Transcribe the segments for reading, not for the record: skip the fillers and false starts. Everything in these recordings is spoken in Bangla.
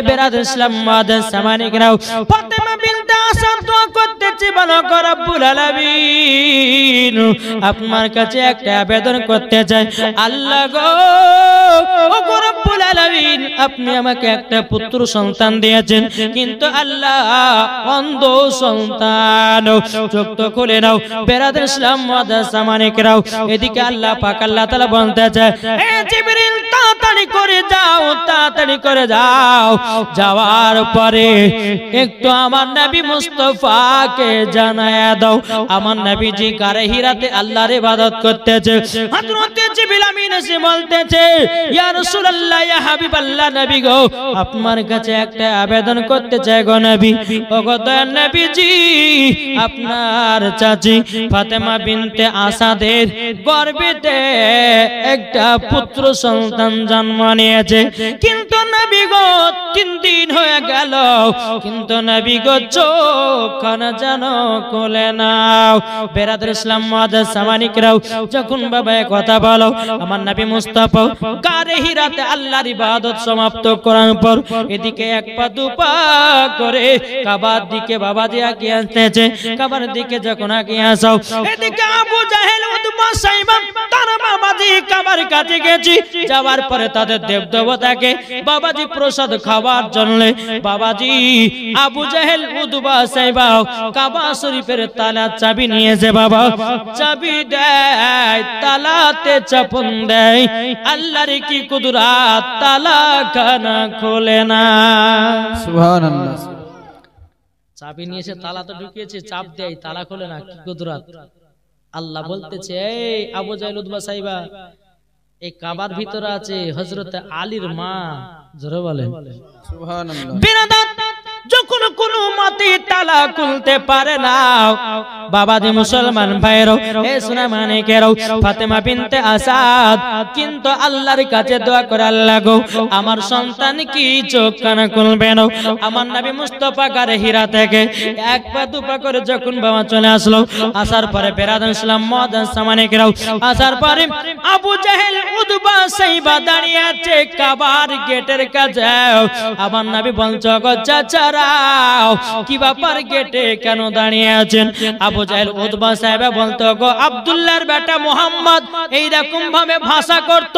বেরাদ ইসলাম মাদার সামানিকরাও ফাতেমা বিনতে আসাদ দোয়া করতেছে বলো গো রব্বুল আলামিন আপনার কাছে একটা আবেদন করতে চাই আল্লাহ গো ও গো রব্বুল আলামিন আপনি আমাকে একটা পুত্র সন্তান দিয়েছেন কিন্তু আল্লাহ অন্ধ সন্তান চোখ তো খুলে নাও বেরাদ ইসলাম মাদার সামানিকরাও এদিকে আল্লাহ পাক আল্লাহ তাআলা বলতে চায় এ জিবরিল তাড়াতাড়ি করে যাও তাড়াতাড়ি করে যাও যাওয়ার পরে একটু আমার নবী মুস্তাফাকে জানায়া দাও আমার নবীজি গারে হিরাতে আল্লাহর ইবাদত করতেছে হযরত জিবরিল আমিন এসে বলতেছে ইয়া রাসূলুল্লাহ ইয়া হাবিবাল্লাহ নবী গো আপনার কাছে একটা আবেদন করতে চাই গো নবী ও গো দয়ার নবীজি আপনার চাচি ফাতেমা বিনতে আসাদের গর্ভেতে একটা পুত্র সন্তান জন্ম নিয়েছে কিন্তু নবী গো 3 দিন হয়ে গেল কিন্তু নবী গো চোখখানা যেন খুলে নাও বেরাদুল ইসলাম মাদার সামানিকরাও যখন বাবা কথা বলো আমার নবী মুস্তাফা গারে হিরাতে আল্লাহর ইবাদত সমাপ্ত করার পর এদিকে এক পা দুপা করে কাবার দিকে বাবা দিয়ে আগিয়ে আসতেছে কাবার দিকে যখন আগিয়ে আসাও এদিকে আবু জাহেল উতবা সাইবা তার বাবাজি কাবার কাছে গেছি যাওয়ার পরে তাদের দেবদেবতাকে বাবাজি প্রসাদ খাওয়ার জন্য বাবাজি আবু জাহেল উতবা সাইবা কাবা শরীফের তালা চাবি নিয়েছে বাবা চাবি দেয় তালাতে চাপন দেয় আল্লাহর কি কুদরত তালা খানা খোলে না সুবহানাল্লাহ চাবি নিয়েছে তালা তো ঢুকিয়েছে চাপ দেয় তালা খোলে না কি কুদরত আল্লাহ বলতেছে এই আবু জাহেল উতবা সাইবা এই কাবার ভিতরে আছে হযরত আলীর মা জোরে বলেন সুবহানাল্লাহ বিনাদাত যখন কোনো মতে তালা খুলতে পারে না বাবাজি মুসলমান ভাইরো এ সোনা মানিকেরও ফাতেমা বিনতে আসাদ কিন্তু আল্লাহর কাছে দোয়া করে আল্লাহ গো আমার সন্তান কি চোখ কানা খুলবে না আমার নবী মুস্তাফা গারে হিরা থেকে এক পা দুপা করে যখন বাবা চলে আসলো আসার পরে বেরাদুল ইসলাম মাদার সামানিকেরও আসার পরে আবু জাহেল উতবা সাইবা দাঁড়িয়ে আছে কাবার গেটের কাছে আমার নবী বলছো গো চাচা কি ব্যাপার গেটে কেন দাঁড়িয়ে আছেন আবু জাহেল উতবা সাহেব বলতো গো আব্দুল্লাহর বেটা মুহাম্মদ এই রকম ভাবে ভাষা করত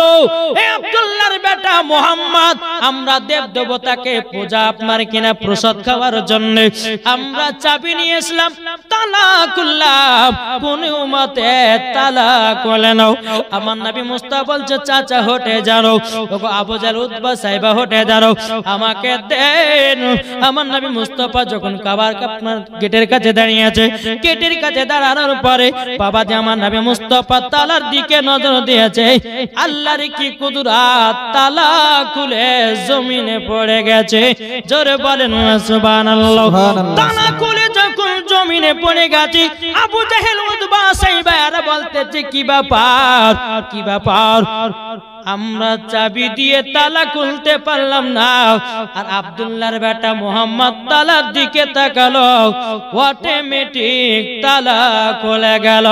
হে আব্দুল্লাহর বেটা মুহাম্মদ আমরা দেব দেবতাকে পূজা আপনার কিনা প্রসাদ খাওয়ার জন্য আমরা চাবি নিয়ে আসলাম তালা খুললাম কোন উম্মতে তালা খুলে নাও আমার নবী মুস্তাফা বলছে চাচা হটে যাও ওগো আবু জাহেল উতবা সাহেব হটে যাও আমাকে দেন আমার নবী মুস্তাফা যখন কাবার আপনার গেটের কাছে দাঁড়িয়ে আছে গেটের কাছে দাঁড়ানোর পরে বাবা যে আমার নবী মুস্তাফা তালার দিকে নজর দিয়েছে আল্লাহর কি কুদরত তালা খুলে জমিনে পড়ে গেছে জোরে বলেন সুবহানাল্লাহ তালা খুলে যখন জমিনে পড়ে গেছে আবু জাহেল উতবা সাইবা আর বলতেছে কি ব্যাপার আমরা চাবি দিয়ে তালা খুলতে পারলাম না আর আব্দুল্লাহর বেটা মুহাম্মদ তালার দিকে তাকালো অটোমেটিক তালা খুলে গেল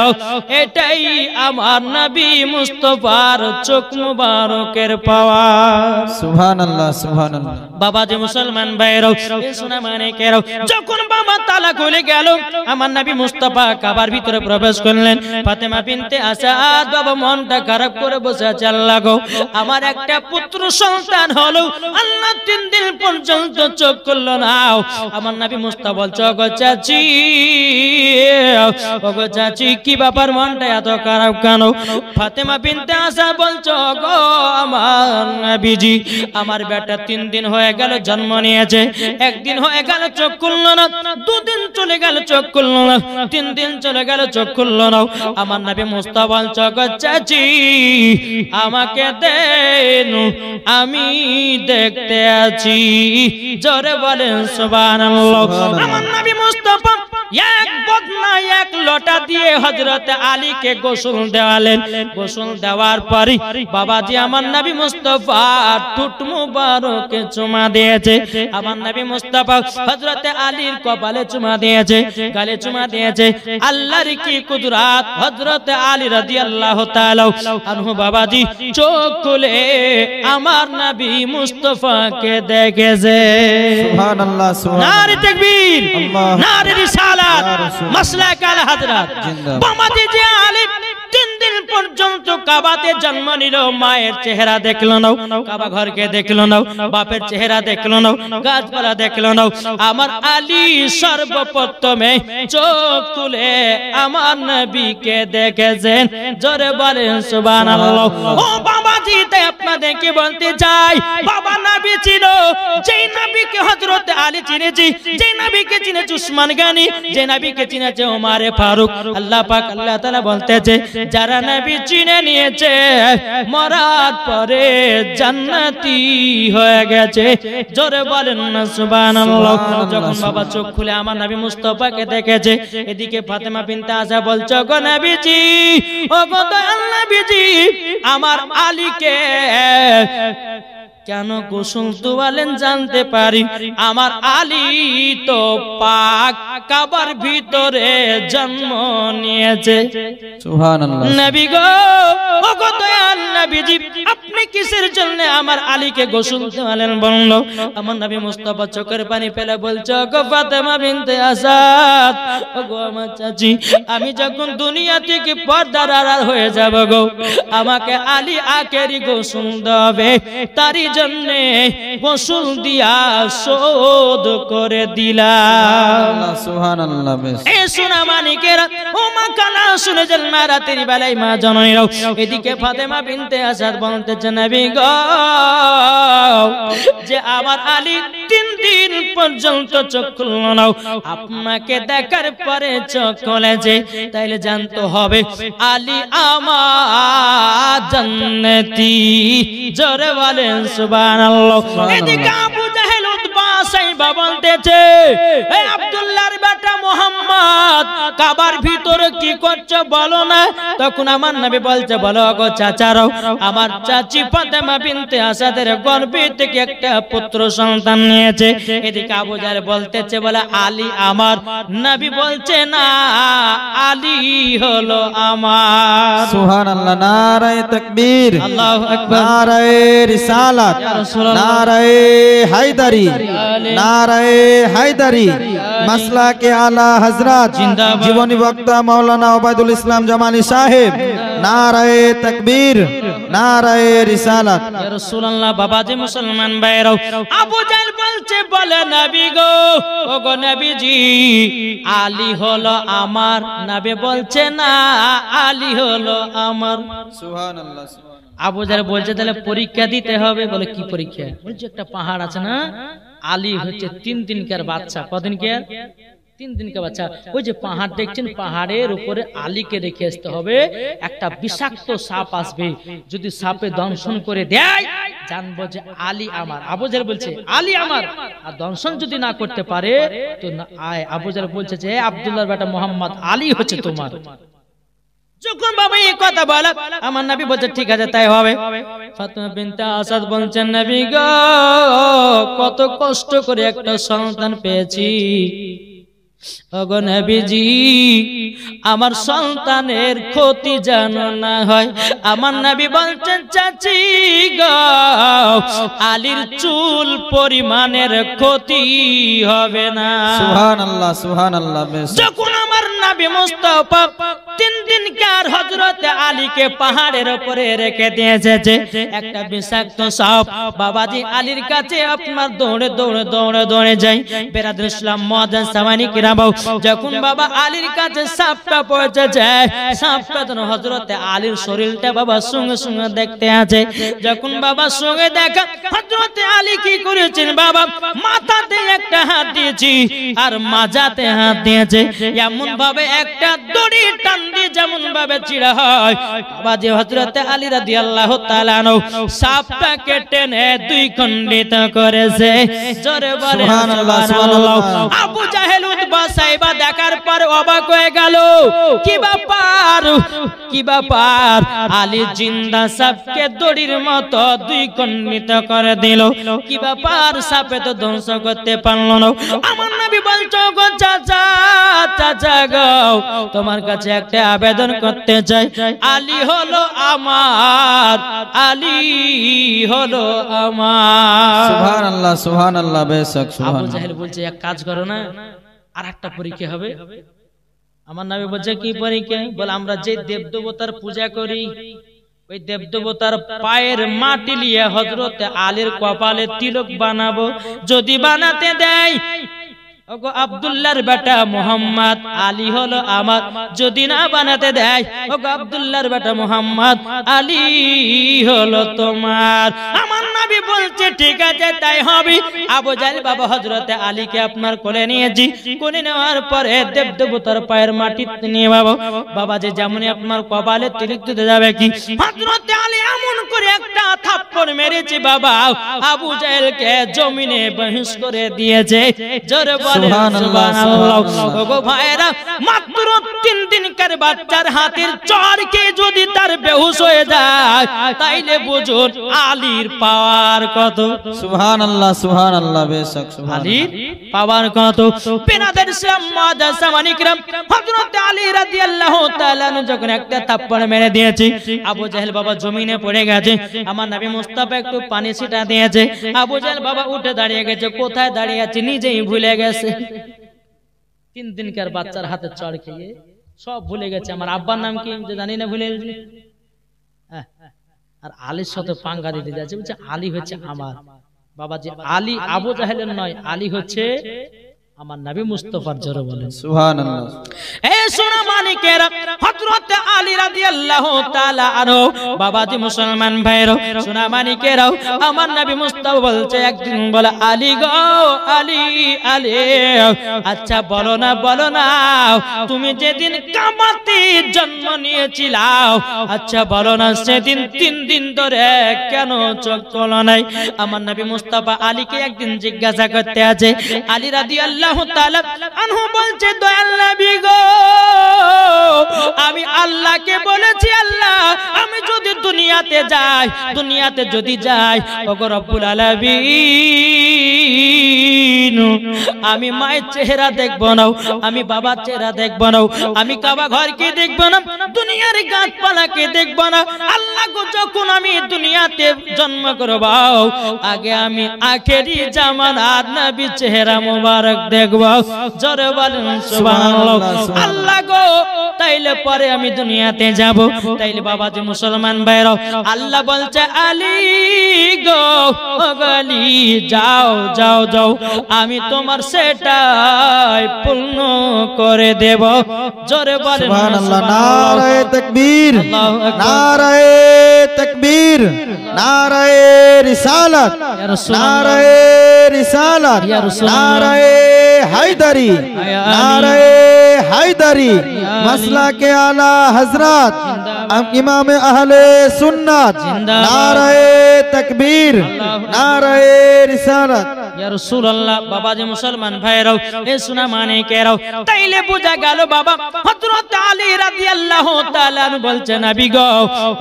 এটাই আমার নবী মুস্তাফার চোখ মুবারকের পাওয়ার সুবহানাল্লাহ সুবহানাল্লাহ বাবাজি মুসলমান ভাইরা সোনা মানিকেরা যখন বাবা তালা খুলে গেল আমার নবী মুস্তাফা কাবার ভিতরে প্রবেশ করলেন ফাতেমা বিনতে আসাদ বাবা মনটা খারাপ করে বসে আছে আল্লাহ গো আমার একটা পুত্র সন্তান হলো আল্লাহ 3 দিন পর্যন্ত চোখ খুললো না আমার নবী মুস্তাফা বলছো গো চাচি কি ব্যাপার মনটা এত খারাপ কেন ফাতেমা বিনতে আসাদ বলছো গো আমার নবীজি আমার বেটা 3 দিন হয়ে গেল জন্ম নিয়েছে একদিন হয়ে গেল চোখ খুললো না 2 দিন চলে গেল চোখ খুললো না 3 দিন চলে গেল চোখ খুললো না আমার নবী মুস্তাফা বলছো গো চাচি আমাকে দেন আমি দেখতে আছি জোরে বলেন সুবহানাল্লাহ আমার নবী মুস্তাফা এক বদনা এক লোটা দিয়ে হযরত আলীকে গোসল দেওয়ালেন। গোসল দেওয়ার পরই বাবাজি আমার নবী মুস্তাফা ঠোঁট মুবারকে চুমা দিয়েছে। আমার নবী মুস্তাফা হযরত আলীর কপালে চুমা দিয়েছে, গালে চুমা দিয়েছে। আল্লাহর কি কুদরত! হযরত আলী রাদিয়াল্লাহু তাআলা আনহু বাবাজি চোখ খুলে আমার নবী মুস্তাফাকে দেখেছে। সুবহানাল্লাহ সুবহানাল্লাহ। নারে তাকবীর, নারে রিসালাত, মাসলাক আল হযরত। বাবাজি যে আলী 3 দিন পর্যন্ত কাবাতে জন্ম নিল, মায়ের চেহারা দেখলো না, কাবা ঘরকে দেখলো না, বাপের চেহারা দেখলো না, গাছপালা দেখলো না। আমার আলী সর্বপ্রথমে চোখ খুলে আমার নবীকে দেখেছেন। জোরে বলেন সুবহানাল্লাহ। ও বাবাজি, তাই আপনাদেরকে বলতে চাই, বাবা নবী ছিল যেই নবীকে হযরত আলী চিনেছি, যেই নবীকে চিনেছে উসমান গনি, যে নবীকে চিনেছে ওমরে ফারুক। আল্লাহ পাক আল্লাহ তাআলা বলতেছে, যারা নবী চিনে নিয়েছে মরার পরে জান্নাতি হয়ে গেছে। জোরে বলেন না সুবহানাল্লাহ। যখন বাবা চোখ খুলে আমার নবী মুস্তাফাকে দেখেছে, এদিকে ফাতেমা বিনতে আযা বলছে, গো নবীজি, ও গো দয়াল নবীজি, আমার আলীকে কেন গোসল দেওয়ালেন জানতে পারি? আমার আলী তো পাক কাবার ভিতরে জন্ম নিয়েছে। সুবহানাল্লাহ। নবী গো, ও গো দয়াল নবীজি, আপনি কিসের জন্য আমার আলীকে গোসল দেওয়ালেন বলল? আমার নবী মুস্তাফা চোখের পানি ফেলে বলছে, গো ফাতেমা বিনতে আসাদ, ও গো আমার চাচি, আমি যখন দুনিয়া থেকে পর্দার আড়াল হয়ে যাব গো, আমাকে আলী আকেরি গোসল দেবে, তারই জন্য গোসল দিয়া শোধ করে দিলাম। সুবহানাল্লাহ। এ সোনা মানিকেরা, ও মা কানা শুনে যান মা, রাতের বেলায় মা জননীরাও। এদিকে ফাতেমা বিনতে আসাদ বলতেছে, নবী গো, যে আমার আলী 3 দিন পর্যন্ত চোখ খুলল না, আপনাকে দেখার পরে চোখ খুলেছে, তাইলে জানতে হবে আলী আমার জান্নাতি। জোরে বলেন সুবহানাল্লাহ। এদিকে আবু জাহেল উতবা সাইবা বলতেছে, এ আব্দুল্লাহর বেটা মুহাম্মদ, কাবার ভিতরে কি করছো বলো না? তখন আমার নবী বলছে, বলো গো চাচারাও, আমার চাচি ফাতেমা বিনতে আসাদের গর্ভে থেকে একটা পুত্র সন্তান নিয়েছে। এদিকে আবু জাহেল বলতেছে, বলে আলী আমার। নবী বলছে, না, আলী হলো আমার। সুবহানাল্লাহ। নারায়ে তাকবীর, আল্লাহু আকবার, নারায়ে রিসালাত, নারায়ে হায়দারি, নারায়ে হায়দারি, মাসলাকে আলা হযরত জীবনী বক্তা মাওলানা ওবায়দুল ইসলাম জামালি সাহেব। নারায়ে তাকবীর, নারায়ে রিসালাত। ইয়া রাসূলুল্লাহ। বাবাজি মুসলমান ভাইরাও, আবু জাহেল বলছে, বলে নবী গো, ও গো নবীজি, আলী হলো আমার। নবী বলছে, না, আলী হলো আমার। সুবহানাল্লাহ। আবু জাহেল বলছে, তাহলে পরীক্ষা দিতে হবে। বলে কি পরীক্ষা? বলছে, একটা পাহাড় আছে না, আলী হচ্ছে 3 দিনকার বাচ্চা। কদিন কে? 3 দিনকার বাচ্চা। ওই যে পাহাড় দেখছেন, পাহাড়ের উপরে আলীকে রেখে আসতে হবে। একটা বিষাক্ত সাপ আসবে, যদি সাপে দংশন করে দেয়, জানবো যে আলী আমার। আবু জাহেল বলছে, আলী আমার। আর দংশন যদি না করতে পারে তো আবু জাহেল বলছে যে, আব্দুল্লাহর বেটা মুহাম্মদ, আলী হচ্ছে তোমার। যখন বাবা এই কথা বলে, আমার নবী বলছে, ঠিক আছে, তাই হবে। ফাতেমা বিনতে আসাদ বলছেন, নবী গো, কত কষ্ট করে একটা সন্তান পেয়েছি। ওগো নবীজি, আমার সন্তানের ক্ষতি যেন না হয়। আমার নবী বলছেন, চাচি গো, আলীর চুল পরিমাণের ক্ষতি হবে না। সুবহানাল্লাহ সুবহানাল্লাহ। যখন আমার নবী মুস্তাফা 3 দিনকার হযরত আলীকে পাহাড়ের উপরে রেখে দিয়েছে, একটা বিষাক্ত সাপ বাবাজি আলীর কাছে আপনার দৌড়ে দৌড়ে দৌড়ে দৌড়ে যায়। বেরাদর ইসলাম মুআজ্জাজ সামানি কিরাম, যখন বাবা আলীর কাছে সাপটা পৌঁছে যায়, সাপটা যেন হযরত আলীর শরীরটা বাবা সঙ্গে সঙ্গে দেখতে আছে। যখন বাবা সঙ্গে দেখা, হযরত আলী কি করেছেন, বাবা মাথাতে একটা হাত দিয়েছি আর মাজাতে হাত দিয়েছে। এমন ভাবে একটা দড়ি টান দিয়ে যেমন ভাবে চিড়া হয়, বাবাজি হযরত আলী রাদিয়াল্লাহু তাআলা আনহু সাপটাকে টেনে 2 খণ্ডিত করেছে। জোরে বলেন সুবহানাল্লাহ। আবু জাহেল সাইবা দেখার পর অবাক হয়ে গেল, কি ব্যাপার আলী জিন্দা সাপকে দড়ির মতো দুই খণ্ডিত করে দিল, কি ব্যাপার সাপে তো ধ্বংস করতে পারলো না। আমার নবী বলছো গো চাচা গো, তোমার কাছে একটা আবেদন করতে চাই, আলী হলো আমার, আলী হলো আমার। সুবহানাল্লাহ সুবহানাল্লাহ, বেশক আবু সুবহানাল্লাহ। জাহেল বলছে এক কাজ করো না, আর একটা পরীক্ষা হবে। আমার নবী বলছে কি পরীক্ষা? বলে আমরা যে দেবদেবতার পূজা করি ওই দেবদেবতার পায়ের মাটি নিয়ে হযরত আলীর কপালে তিলক বানাবো, যদি বানাতে দেয় ওগো আব্দুল্লাহর বেটা মুহাম্মদ আলী হলো আমার, যদি না বানাতে দেয় ওগো আব্দুল্লাহর বেটা মুহাম্মদ আলী হলো তোমার। আমার নবী বলছে ঠিক আছে তাই হবে। আবু জাহেল বাবা হযরত আলীকে আপনার কোলে নিয়েছি, কোলে নেওয়ার পরে দেবদেবতার পায়ের মাটি নিয়ে বাবা যে যেমনই আপনার কপালে তিলক দিতে যাবে কি হযরত আলী এমন করে একটা থাপ্পড় মেরেছে বাবা, আবু জাহেলকে জমিনে বেহুশ করে দিয়েছে। জোরে মাত্র 3 দিনকার বাচ্চার হাতের চড়কে যদি তার বেহুশ হয়ে যায় তাইলে বুঝুন আলীর পাওয়ার কত। সুবহানাল্লাহ সুবহানাল্লাহ, বেশক আলীর পাওয়ার কত। পেনাদের সামানিকরাম হযরত আলী রাদিয়াল্লাহু তাআলা যখন একটা থাপ্পড় মেরে দিয়েছে, আবু জাহেল বাবা জমিনে পড়ে গেছে। আমার নবী মুস্তাফা একটু পানি ছিটা দিয়েছে, আবু জাহেল বাবা উঠে দাঁড়িয়ে গেছে, কোথায় দাঁড়িয়ে আছে নিজেই ভুলে গেছে। 3 দিনকার বাচ্চার হাতে চড় খেয়ে সব ভুলে গেছে। আমার আব্বার নাম কি জানি না, ভুলে গেছি। আর আলীর সাথে পাঙ্গা দিতে যাচ্ছে, বলছে আলী হচ্ছে আমার বাবা, যে আলী আবু জাহেলের নয়, আলী হচ্ছে আমার নবী মুস্তাফার। জোরে বলেন সুবহানাল্লাহ। এ সোনা মানিকেরা হযরত আলী রাদিয়াল্লাহু তাআলা আনহু, বাবাজি মুসলমান ভাইরা সোনা মানিকেরা, আমার নবী মুস্তাফা বলছে একদিন বলে আলী গো আলী আলী, আচ্ছা বলো না তুমি যেদিন কাবাতে জন্ম নিয়েছিলাও, আচ্ছা বলো না সেদিন 3 দিন ধরে কেন চোখ খোলো নাই? আমার নবী মুস্তাফা আলীকে একদিন জিজ্ঞাসা করতে আছে। আলী রাদিয়াল্লাহু তাআলা আনহু বলছে দয়াল নবী গো, আমি আল্লাহকে বলেছি আল্লাহ আমি যদি দুনিয়াতে যদি যাই ওগো রব্বুল আলামিন, আমি মায়ের চেহারা দেখবো না, আমি বাবার চেহারা দেখবো না, আমি কাবা ঘরকে দেখবো না, দুনিয়ার গাছপালাকে দেখবো না। আল্লাহ গো যখন আমি দুনিয়াতে জন্ম করব আগে আমি আখেরি জামানার নবী চেহারা মোবারক দেখবো। জোরে বলেন সুবহানাল্লাহ। আল্লাহ গো তাইলে পরে আমি দুনিয়াতে যাব। তাইলে বাবা যে মুসলমান ভাইরা, আল্লাহ বলছে আলী গো আলী যাও যাও যাও, আমি তোমার সেটাই পূর্ণ করে দেব। জোরে বলেন সুবহানাল্লাহ। নারায়ে তাকবীর, নারায়ে তাকবীর, নারায়ে রিসালাত, নারায়ে রিসালাত, নারায়ে হায়দারি, নারায়ে হায়দারি, মাসলাকে আলা হযরত ইমাম আহলে সুন্নাত, নারায়ে তাকবীর, নারায়ে রিসালাত। ইয়া রাসূলুল্লাহ। বাবা যে মুসলমান ভাইরাও, এ সোনা মানিকেরাও, তাইলে বোঝা গেল বাবা হযরত আলী রাদিয়াল্লাহু তাআলা বলছেন নবী গো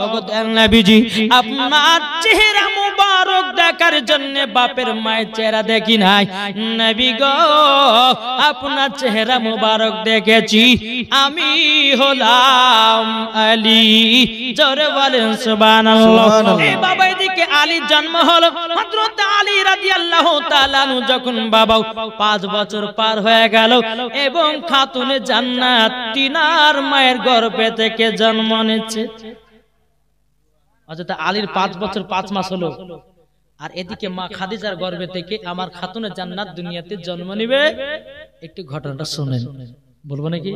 ওগো নবীজি, আপনার চেহারা মুবারক দেখার জন্য বাপের মায়ের চেহারা দেখি নাই, নবী গো আপনার চেহারা মুবারক দেখেছি, আমি হলাম আলী। জোরে বলেন সুবহানাল্লাহ। এই বাবা এদিকে আলীর জন্ম হলো। হযরত আলী রাদিয়াল্লাহু তাআলা যখন বাবা 5 বছর পার হয়ে গেল এবং খাতুনে জান্নাত তিনার মায়ের গর্ভে থেকে জন্ম নিচ্ছে। হযরত আলীর 5 বছর 5 মাস হলো, আর এদিকে মা খাদিজার গর্ভে থেকে আমার খাতুনে জান্নাত দুনিয়াতে জন্ম নিবে। একটু ঘটনাটা শুনেন, বলবো নাকি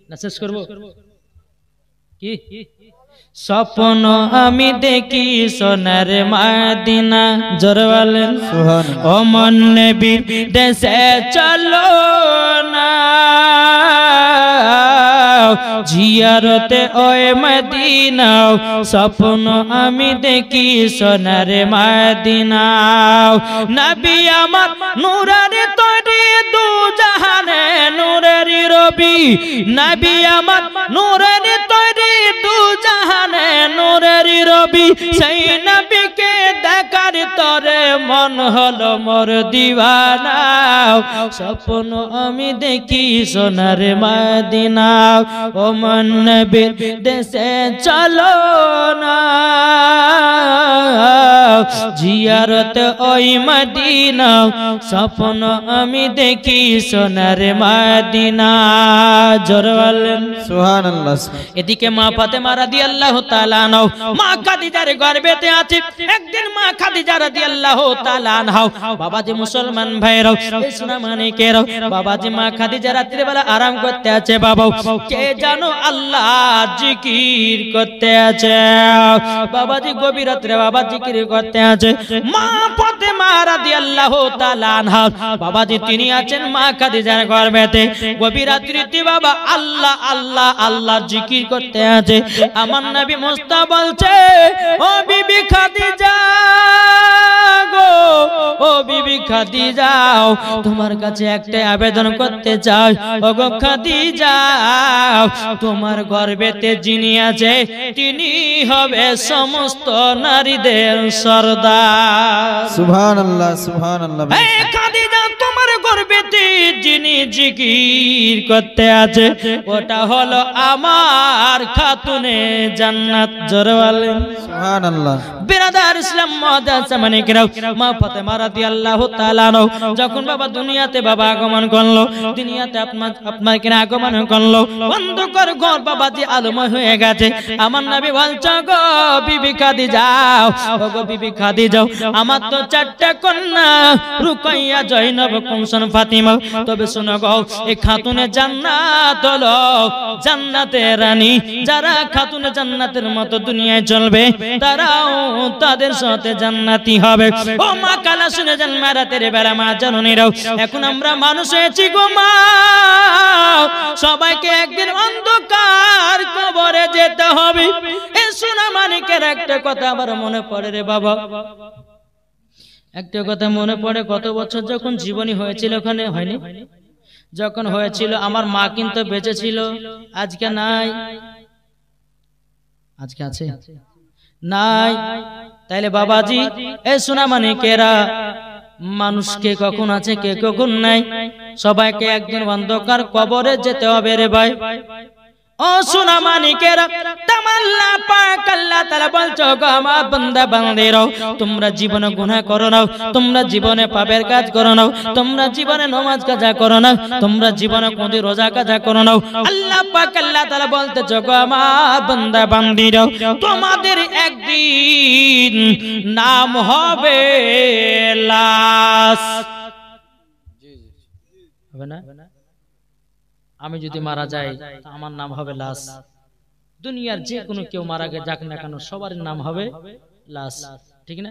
না শেষ করব? কি স্বপ্ন আমি দেখি সোনার মদিনা, জোরে বলেন ও মন নবীর দেশে চলো না, জিয়ারতে ওই মদিনা, স্বপ্ন আমি দেখি সোনার মদিনা, নবী আমার নূরের তৈরি দু জাহানে নূরে রবি নবী আমার নূরের তৈরি দু জাহানে নূরের রবি সেই নবীকে দেখার তরে মন হলো মোর দিওয়ানা স্বপ্ন আমি দেখি সোনার মদিনা ও মন নবীর দেশে চলো না জিয়ারত ওই মদিনা স্বপ্ন আমি দেখি সোনার মদিনা জোরে বলেন সুবহানাল্লাহ। এদিকে মা ফাতেমা রাদিয়াল্লাহু তাআলা আনহা মা খাদিজার গর্ভেতে আছে একদিন মা খাদিজা রাদিয়াল্লাহু তাআলা আনহা বাবাজি মুসলমান ভাইরাও এই সোনা মানিকেরাও বাবাজি মা খাদিজা রাত্রি বেলা আরাম করতে আছে বাবা কে জানো আল্লাহ জিকির করতে আছে বাবাজি গভীর রাত্রে বাবা জিকির করতে আছে মা ফাতেমা রাদিয়াল্লাহু তাআলা আনহা বাবাজি তিনি আছেন মা খাদিজার গর্ভেতে গভীর রাত্রিতে বাবা আল্লাহ আল্লাহ আল্লাহ জিকির করতে আছে আমার নবী মুস্তাফা বলছে ও বিবি খাদিজা গো ও বিবি খাদিজা তোমার কাছে একটা আবেদন করতে চাই ও গো খাদিজা তোমার গর্ভেতে যিনি আছে তিনি হবে সমস্ত নারীদের সরদার সুবহানাল্লাহ সুবহানাল্লাহ। এই খাদিজা তোমার গর্ভেতে যিনি জিকির করতে আছে ওটা হলো আমার খাতুনে জান্নাত জোরে বলেন সুবহানাল্লাহ। বিরাদার ইসলাম মুআজ্জাজ মানিকরাও মা ফাতেমা রাদিয়াল্লাহু তাআলা আনহা যখন বাবা দুনিয়াতে বাবা আগমন করলো দুনিয়াতে আপনার কিনা আগমন করলো অন্ধকার ঘর বাবাজি আলোময় হয়ে গেছে আমার নবী বলছে গো বিবি খাদিজা ও গো বিবি খাদিজা আমার তো চারটা কন্যা রুকাইয়া জয়নব কুমসন ফাতিমা তবে শোনো গো এই খাতুনে জান্নাত হলো জান্নাতের রানী যারা খাতুনে জান্নাতের মতো দুনিয়ায় চলবে তারাও তাদের সাথে জান্নাতি হবে ও মা কালা শুনে যান মারাতের বেলা মা জননীরাও এখন আমরা মানুষ হয়েছি গো মা সবাইকে একদিন অন্ধকার কবরে যেতে হবে এই সোনা মানিকের একটা কথা আবার মনে পড়ে রে বাবা একটা কথা মনে পড়ে কত বছর যখন জীবনী হয়েছিল ওখানে হয়নি যখন হয়েছিল আমার মা কিন্তু বেঁচে ছিল আজকে নাই আজকে আছে নাই তাইলে বাবাজি এই সোনা মানিকেরা মানুষকে কখন আছে কে কখন নাই সবাইকে একদিন অন্ধকার কবরে যেতে হবে রে ভাই ও সোনা মানিকেরা তামাল্লা পাক আল্লাহ তাআলা বলছো গো আমার বান্দা বান্দিরাও তোমরা জীবনে গুনাহ করো না তোমরা জীবনে পাপের কাজ করো না তোমরা জীবনে নামাজ কাজা করো না তোমরা জীবনে কোন রোজা কাজা করো না আল্লাহ পাক আল্লাহ তাআলা বলতেছো গো আমার বান্দা বান্দিরাও তোমাদের একদিন নাম হবে লাশ হবে না আমি যদি মারা যাই আমার নাম হবে লাশ দুনিয়ার যে কোনো কেউ মারা গে যাক না কেন সবার নাম হবে লাশ ঠিক না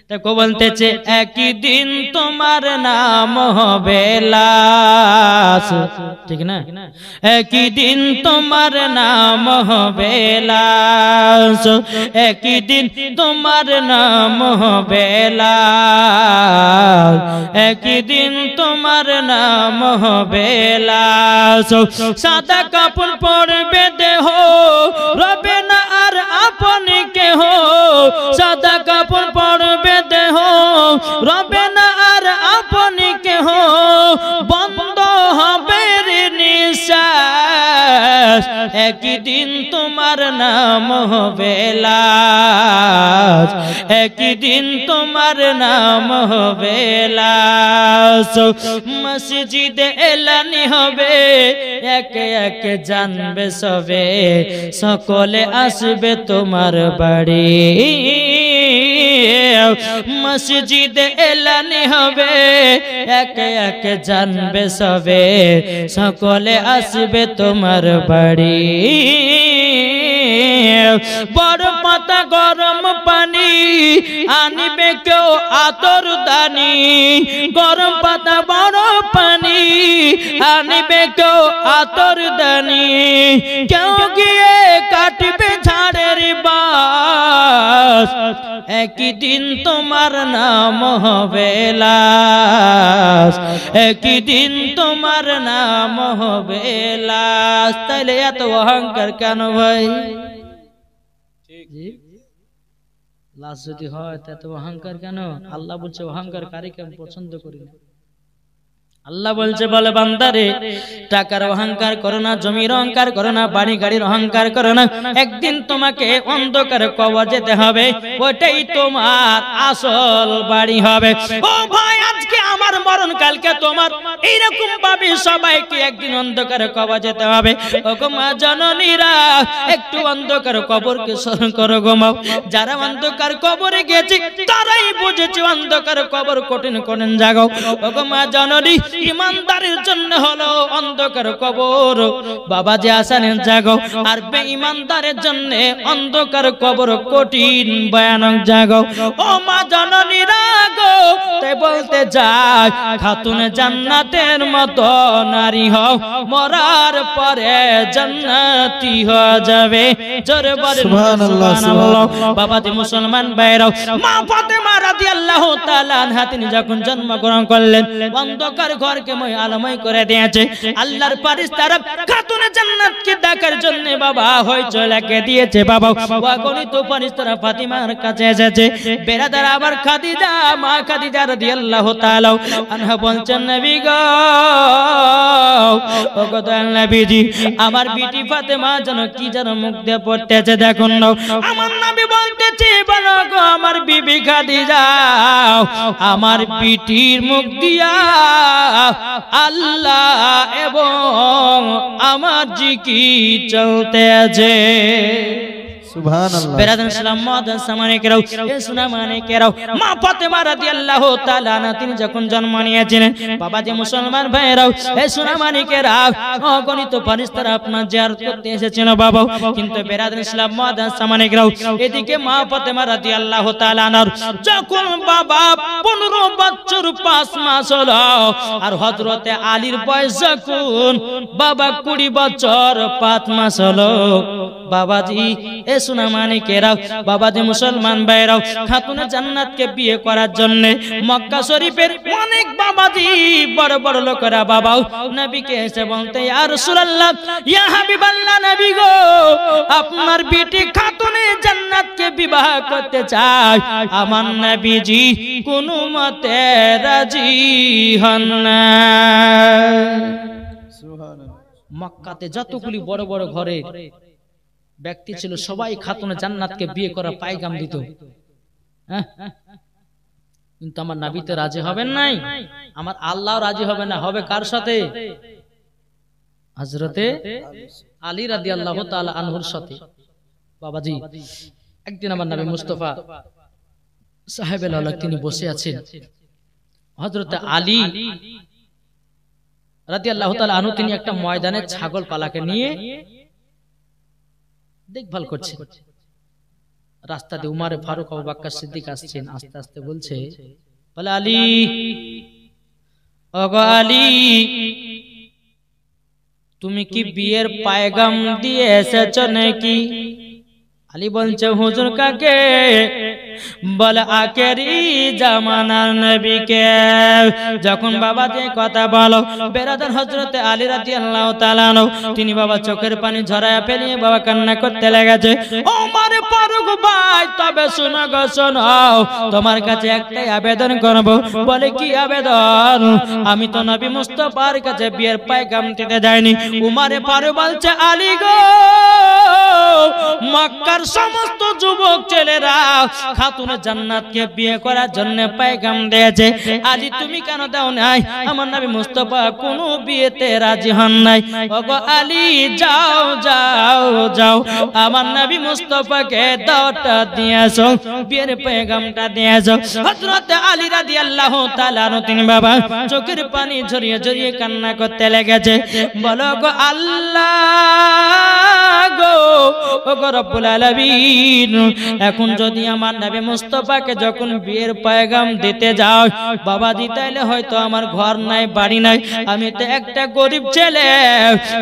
তাই কো বলতেছে একই দিন তোমার নাম হবে লাশ ঠিক না একই দিন তোমার নাম হবে লাশ একই দিন তোমার নাম হবে লাশ একই দিন তোমার নাম হবে লাশ সাদা কাপড় পরবে দেহ রবে না আর আপনি কেহ সাদা কাপড় পরবে দেহ রবে না আর আপনি কেহ বন্ধ হবে নিঃশ্বাস একই দিন তোমার নাম হবে লাশ একই দিন তোমার নাম হবে লাশ মসজিদে এলানি হবে একে একে জানবে সবে সকলে আসবে তোমার বাড়ি মসজিদে এলানি হবে একে একে জানবে সবে সকলে আসবে তোমার বাড়ি বড় পাতা গরম পানি আনিবে কেউ আতর দানি গরম পাতা বড় পানি আনিবে কেউ আতর দানি কেউ গিয়ে কাটবে ঝাড়ের বাস একই দিন তোমার নাম হবে লাশ একই দিন তোমার নাম হবে লাশ তাইলে এত অহংকার কেন ভাই লাশ যদি হয় তা তো অহংকার কেন আল্লাহ বলছে অহংকার কারীকে আমি পছন্দ করি না আল্লাহ বলছে বলে বান্দারে টাকার অহংকার করো না জমির অহংকার করো না বাড়ি গাড়ির অহংকার করো না একদিন তোমাকে অন্ধকারে কবর যেতে হবে ওইটাই তোমার আসল বাড়ি হবে ও ভাই আজকে আমার মরণ কালকে তোমার এইরকম ভাবে সবাইকে একদিন অন্ধকারে কবর যেতে হবে ও গো মা জননীরা একটু অন্ধকার কবরকে স্মরণ করো গো মা যারা অন্ধকার কবরে গেছে তারাই বুঝেছে অন্ধকার কবর কঠিন কঠিন জায়গা ও গো মা জননী ইমানদারের জন্য হলো অন্ধকার কবর বাবাজি আসানের জায়গা আর বেঈমানদারের জন্য অন্ধকার কবর কঠিন ভয়ানক জায়গা ও মা জননীরা গো তাই বলতে যাই খাতুন জান্নাতের মতো নারী হও মরার পরে জান্নাতি হয়ে যাবে জোরে বলেন সুবহানাল্লাহ বাবাজি মুসলমান ভাইরা মা ফাতেমা রাদিয়াল্লাহু তাআলা আনহা তিনি যখন জন্মগ্রহণ করলেন অন্ধকার ঘরকে মই আলোময় করে দিয়েছে আল্লাহর ফেরেশতারা খাতুনে জান্নাতকে দেখার জন্য বাবা হইচই লাগিয়ে দিয়েছে বাবা অগণিত ফেরেশতারা ফাতিমার কাছে এসেছে বেরাদার আবার খাদিজা মা খাদিজা রাদিয়াল্লাহু তাআলা আনহা বলছেন নবী গো ও গো দয়াল নবীজি আমার বিটি ফাতেমা যেন কি যেন মুখ দিয়ে পড়তেছে দেখুন না আমার নবী বলতেছে বলো গো আমার বিবি খাদিজা আমার বিটির মুখ দিয়া আল্লাহ এবং আমার জিকির চলতে আছে সুবহানাল্লাহ বেরাদান সালাম মাদান সামানে কেরাও এ সোনা মানে কেরাও মা ফাতেমা রাদিয়াল্লাহু তাআলা আনহা তিনি যখন জন্ম নিয়েছিলেন বাবাজি মুসলমান ভাইরাও এ সোনা মানে কেরাও অগণিত ফেরেশতারা আপনার জিয়ারত করতে এসেছেন বাবা কিন্তু বেরাদান সালাম মাদান সামানে কেরাও এদিকে মা ফাতেমা রাদিয়াল্লাহু তাআলা আনহার যখন বাবা 15 বছর 5 মাস হলো আর হযরতে আলীর বয়স যখন বাবা 20 বছর 5 মাস হলো বাবাজি এ সোনা মানিকেরাও বাবাজি মুসলমান ভাইরাও খাতুনে জান্নাতকে বিয়ে করার জন্য মক্কা শরীফের অনেক বাবাজি বড় বড় লোকেরা বাবাও নবীকে এসে বলতে ইয়া রাসূলুল্লাহ ইয়া হাবিবাল্লাহ নবী গো আপনার বিটি খাতুনে জান্নাতকে বিবাহ করতে চায় আমার নবীজি কোনো মতে রাজি হন না সুবহানাল্লাহ মক্কাতে যতগুলি বড় বড় ঘরের ব্যক্তি ছিল সবাই খাতুনে জান্নাতকে বিয়ে করা পায়গাম দিত কিন্তু আমার নবী তো রাজি হবেন নাই আমার আল্লাহ রাজি হবে না হবে কার সাথে হযরতে আলী রাদিয়াল্লাহু তাআলা আনহুর সাথে বাবাজি একদিন আমার নবী মুস্তাফা সাহেবে লাউলা তিনি বসে আছেন হযরতে আলী রাদিয়াল্লাহু তাআলা আনহু তিনি একটা ময়দানে ছাগল পালাকে নিয়ে দেখভাল করছে রাস্তা দিয়ে উমারে ফারুক আবু বকর সিদ্দিক আসছেন আস্তে আস্তে বলছে বলে আলী ওগো আলী তুমি কি বিয়ের পায়গাম দিয়ে এসেছো নাকি আলী বলছে হুজুর কাকে বলে আখেরি জামানার নবীকে যখন বাবা যে কথা বলো বেরাদার হযরতে আলী রাদিয়াল্লাহু তাআলা তিনি বাবা চোখের পানি ঝরায়া ফেলিয়ে বাবা কান্না করতে লেগেছে ওমর ফারুক ভাই তবে শোনো গো শোনো তোমার কাছে একটাই আবেদন করব বলে কি আবেদন আমি তো নবী মুস্তাফার কাছে বিয়ের পায়গাম দিতে যাইনি ওমর ফারুক বলছে আলী গো মক্কার সমস্ত যুবক ছেলেরা খাতুনে জান্নাতকে বিয়ে করার জন্য পায়গাম দিয়েছে আলী তুমি কেন দাও নাই আমার নবী মুস্তাফা কোনো বিয়েতে রাজি হন নাই ওগো আলী যাও যাও যাও আমার নবী মুস্তাফাকে দাওয়াতটা দিয়ে আসো, বিয়ের পেগামটা দিয়ে আসো। হযরত আলী রাদিয়াল্লাহু তাআলা আনহু তিনি বাবা চোখের পানি ঝরিয়ে ঝরিয়ে কান্না করতে লেগেছে। বলো গো আল্লাহ গো, ও গো রব্বুল আলামিন, এখন যদি আমার নবী মুস্তাফাকে যখন বিয়ের পেগাম দিতে যাও বাবাজি, তাইলে হয়তো আমার ঘর নাই বাড়ি নাই, আমি তো একটা গরিব ছেলে,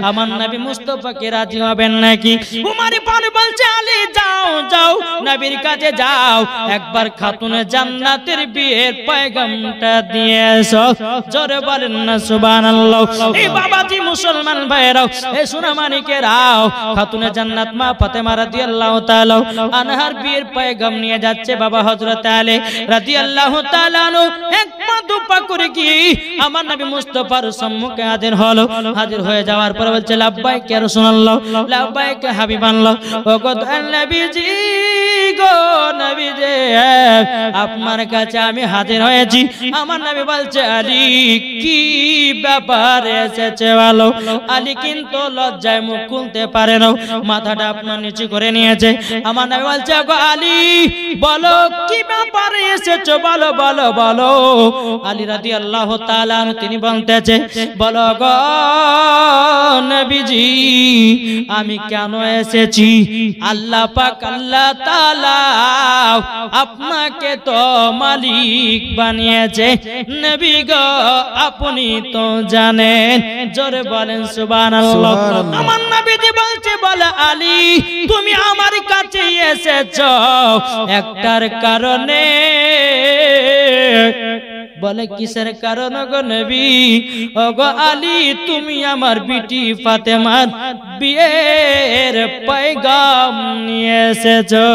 আমার নবী মুস্তাফাকে রাজি হবেন নাকি? উমর ইবনে বলছে আলী যাও যাও, নবীর কাছে যাও, একবার খাতুনে জান্নাতের বিয়ের পেগামটা দিয়ে এসো। জোরে বলেন না সুবহানাল্লাহ। এই বাবাজি মুসলমান ভাইরাও, এই সোনামানিকেরাও, খাতুনে জান্নাত মা ফাতেমা রাদিয়াল্লাহু তাআলা আনহার বিয়ের পেগাম নিয়ে যাচ্ছে বাবা হযরত আলী রাদিয়াল্লাহু তাআলা আনহু এক পা দুপা করে কি আমার নবী মুস্তাফার সম্মুখে হাজির হলো। হাজির হয়ে যাওয়ার পর বলছে লাব্বাইক ইয়া রাসূলুল্লাহ, লাব্বাইক হাবিবাল্লাহ। ও গো নবীজি গো, নবীজি আপনার কাছে আমি হাজির হয়েছি। আমার নবী বলছে আলী কি ব্যাপার এসেছে বলো। আলী কিন্তু লজ্জায় মুখ খুলতে পারে না, মাথাটা আপনার নিচু করে নিয়েছে। আমার নবী বলছে গো আলী বলো কি ব্যাপার এসেছো, বলো বলো বলো। আলী রাদিয়াল্লাহু তাআলা তিনি বলতেছে বলো গো নবীজি আমি কেন এসেছি। আল্লাহ পাক আল্লাহ তাআলা আপনাকে তো মালিক বানিয়েছে, নবী গো আপনি তো জানেন। জোরে বলেন সুবহানাল্লাহ। আমার নবীজি বলছে বলে আলী তুমি আমার কাছে এসেছো একটার কারণে। বলে কিসের কারণ গো নবী? ও গো আলী তুমি আমার বিটি ফাতেমার বিয়ের পেগাম নিয়ে এসেছো।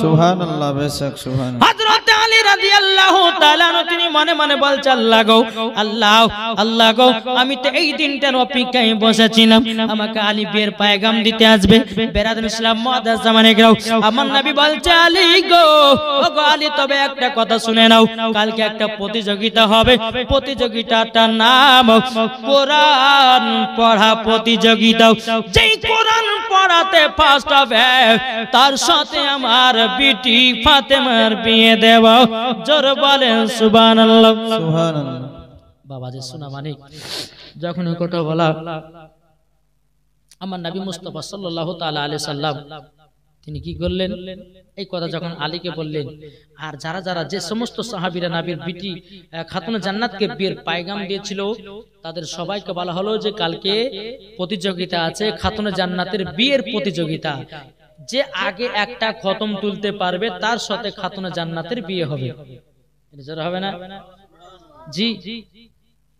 সুবহানাল্লাহ, বেশক সুবহানাল্লাহ। হযরত আলী রাদিয়াল্লাহু তাআলা তিনি মনে মনে বলছে আল্লাহ গো, আল্লাহ আল্লাহ গো, আমি তো এই দিনটার অপেক্ষায় বসেছিলাম, আমাকে আলী বিয়ের পেগাম দিতে আসবে। বেরাদুল ইসলাম মুআদ্দাস জামানে গেও আমার নবী বলছে আলী গো, ও গো আলী তবে একটা কথা শুনে নাও, কালকে একটা প্রতিযোগিতা হবে, প্রতিযোগিতাটার নাম কোরআন পড়া প্রতিযোগিতা। যেই কোরআন পড়াতে ফার্স্ট হবে তার সাথে আমার বিটি ফাতেমার বিয়ে দেব। জোরে বলেন সুবহানাল্লাহ সুবহানাল্লাহ। বাবাজি শোনা মানে যখন কথা বলা আমার নবী মুস্তাফা সাল্লাল্লাহু তাআলা আলাইহি সাল্লাম তিনি কি করলেন, এই কথা যখন আলীকে বললেন, আর যারা যারা যে সমস্ত সাহাবীরা নবীর বিটি খাতুনে জান্নাতকে বিয়ের পেগাম দিয়েছিল তাদের সবাইকে বলা হলো যে কালকে প্রতিযোগিতা আছে, খাতুনে জান্নাতের বিয়ের প্রতিযোগিতা। যে আগে একটা খতম তুলতে পারবে তার সাথে খাতুনে জান্নাতের বিয়ে হবে। এটা হবে না? জি।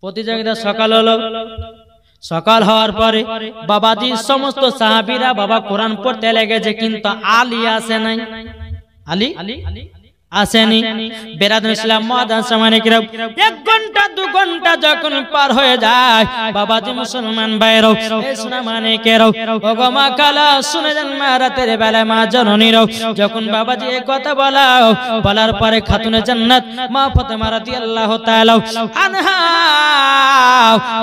প্রতিযোগিতা সকাল হলো, সকাল হওয়ার পরে বাবাজি সমস্ত সাহাবীরা বাবা কোরআন পড়তে লেগেছে, কিন্তু আলী আসে নাই। আলী আসেনি। বেরাদুল ইসলাম মুআদ্দাস জামানে কিরাম 1 ঘন্টা 2 ঘন্টা যখন পার হয়ে যায় বাবাজি মুসলমান ভাইরাও, এই সোনা মানে কেরাও, ও গো মা কালা শুনে যান মা রাতের বেলা মা জননীরাও, যখন বাবাজি এই কথা বলার পরে খাতুনে জান্নাত মা ফাতেমা রাদিয়াল্লাহু তাআলা আনহা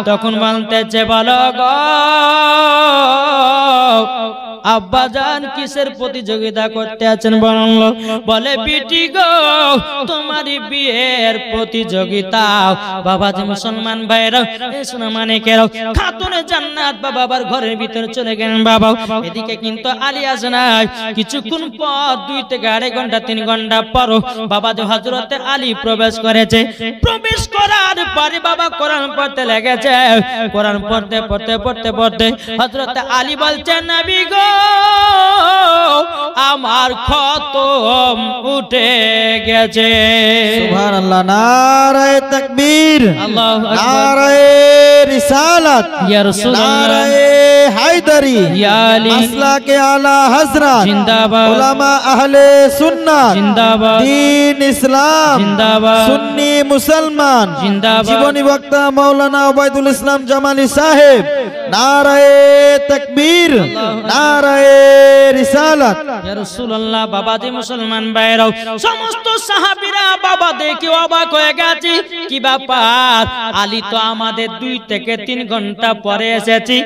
তখন বলতেছে বলো গো আব্বা জান কিসের প্রতিযোগিতা করতে আছেন বললো। বলে বিটি গো তোমার বিয়ের প্রতিযোগিতা। বাবাজি মুসলমান ভাইরা এই সোনা মানিকেরাও খাতুনে জান্নাত বাবার ঘরের ভিতরে চলে গেলেন বাবা। এদিকে কিন্তু আলী আসে নাই। কিছুক্ষণ পর 2 থেকে 2.5 ঘন্টা 3 ঘন্টা পর বাবাজি হযরতে আলী প্রবেশ করেছে। প্রবেশ করার পরে বাবা কোরআন পড়তে লেগেছে। কোরআন পড়তে পড়তে পড়তে পড়তে হযরতে আলী বলছেন নবী গো আমার খতম উঠে গেছে। সুবহানাল্লাহ। নারায়ে তাকবীর, আল্লাহু আকবার, নারায়ে রিসালাত, ইয়া রাসূলুল্লাহ, নারায়ে হায়দারি, ইয়া আলী, মাসলাকে আলা হযরত, জিন্দাবাদ, উলামা আহলে সুন্নাহ, জিন্দাবাদ, দ্বীন ইসলাম, জিন্দাবাদ, সুন্নি মুসলমান, জিন্দাবাদ, জীবনী বক্তা মাওলানা ওবায়দুল ইসলাম জামালি সাহেব। নারায়ে তাকবীর, নারায়ে রিসালাত। ইয়া রাসূলুল্লাহ। বাবাজি মুসলমান ভাইরাও সমস্ত সাহাবীরা বাবা দেখে অবাক হয়ে গেছে, কি ব্যাপার আলী তো আমাদের 2 থেকে 3 ঘন্টা পরে এসেছি,